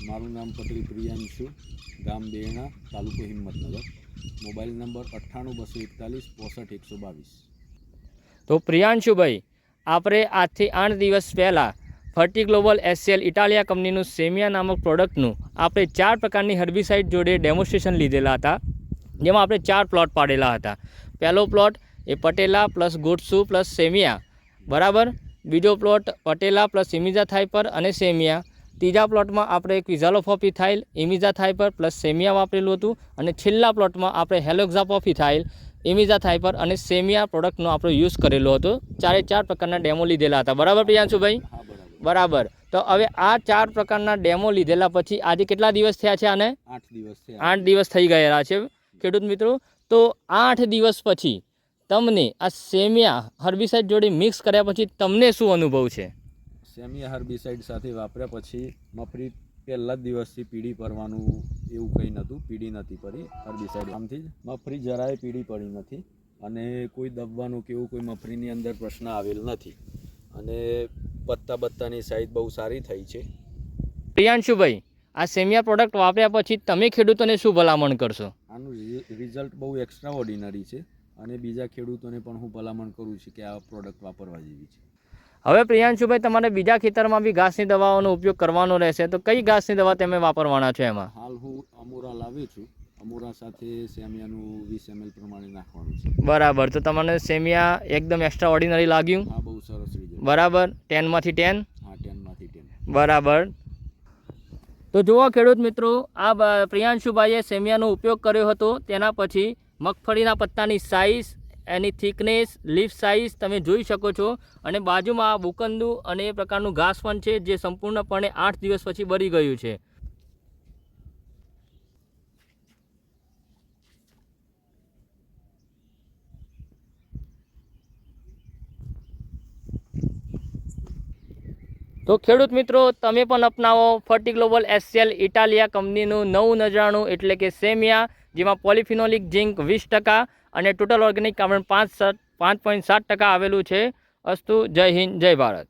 મારું નામ પટેલ પ્રિયાંશુ, ગામ બેરણા, તાલુકો હિંમતનગર, મોબાઈલ નંબર 98 241 62 122। તો પ્રિયાંશુભાઈ, આપણે આજથી 8 દિવસ પહેલાં ફર્ટિગ્લોબલ એસસીએલ ઇટાલિયા કંપનીનું સેમિયા નામક પ્રોડક્ટનું આપણે 4 પ્રકારની હર્બિસાઇડ જોડે ડેમોન્સ્ટ્રેશન લીધેલા હતા, જેમાં આપણે 4 પ્લોટ પાડેલા હતા। પહેલો પ્લોટ એ પટેલા પ્લસ ગોટસુ પ્લસ સેમિયા, બરાબર। બીજો પ્લોટ પટેલા પ્લસ ઇમિઝા થાઇપર અને સેમિયા। ત્રીજા પ્લોટમાં આપણે ક્વિઝાલોફોપિથાઇલ, ઇમિઝા થાઇપર પ્લસ સેમિયા વાપરેલું હતું, અને છેલ્લા પ્લોટમાં આપણે હેલોક્ઝાપોફિથાઇલ, ઇમિઝા થાઇપર અને સેમિયા પ્રોડક્ટનો આપણે યુઝ કરેલો હતો। 4 પ્રકારના ડેમો લીધેલા હતા, બરાબર પ્રિયાંશુભાઈ? હા, બરાબર। તો હવે આ 4 પ્રકારના ડેમો લીધેલા પછી આજે કેટલા દિવસ થયા છે? આને 8 દિવસ થયા। 8 દિવસ થઈ ગયા છે ખેડૂત મિત્રો। તો 8 દિવસ પછી તમને આ સેમિયા હર્બિસાઇડ જોડે મિક્સ કર્યા પછી તમને શું અનુભવ છે? સેમિયા હર્બિસાઇડ સાથે વાપર્યા પછી મફરી પહેલા જ દિવસથી પીળી પડવાનું એવું કંઈ નહોતું, પીળી નથી પડી હર્બિસાઇડ આમથી જ મફરી જરાય પીળી પડી નથી, અને કોઈ દબવાનું કે એવું કોઈ મફરીની અંદર પ્રશ્ન આવેલ નથી, અને બત્તાની સાઇઝ બહુ સારી થઈ છે। પ્રિયાંશુભાઈ, આ સેમિયા પ્રોડક્ટ વાપર્યા પછી તમે ખેડૂતોને શું ભલામણ કરશો? આનું રિઝલ્ટ બહુ એક્સ્ટ્રા ઓર્ડિનરી છે, અને બીજા ખેડૂતોને પણ હું ભલામણ કરું છું કે આ પ્રોડક્ટ વાપરવા જેવી છે। હવે પ્રિયાંશુભાઈ, તમારે બીજા ખેતરમાં બી ઘાસની દવાઓનો ઉપયોગ કરવાનો રહેશે, તો કઈ ઘાસની દવા તમે વાપરવાના છો એમાં? હાલ હું અમોરા લાવ્યો છું, અમોરા સાથે સેમિયાનું 20 ml પ્રમાણે નાખવાનું છે। બરાબર। તો તમને સેમિયા એકદમ એક્સ્ટ્રા ઓર્ડિનરી લાગ્યું? હા, બહુ સરસ રિઝલ્ટ। બરાબર, 10 માંથી 10? હા, 10 માંથી 10। બરાબર। તો જુઓ ખેડૂત મિત્રો, આ પ્રિયાંશુભાઈએ સેમિયાનો ઉપયોગ કર્યો હતો, તેના પછી મગફળીના પત્તાની સાઇઝ, એની થિકનેસ, લીફ સાઇઝ તમે જોઈ શકો છો, અને બાજુમાં આ બુકંદુ અને એ પ્રકારનું ઘાસ પણ છે, જે સંપૂર્ણપણે 8 દિવસ પછી બળી ગયું છે। તો ખેડૂત મિત્રો, તમે પણ અપનાવો ફર્ટિગ્લોબલ એસસીએલ ઇટાલિયા કંપનીનું નવું નજરાણું એટલે કે સેમિયા, જેમાં પોલિફિનોલિક ઝિંક 20% અને ટોટલ ઓર્ગેનિક કાર્બન 5.7% આવેલું છે। અસ્તુ, જય હિન્દ, જય ભારત।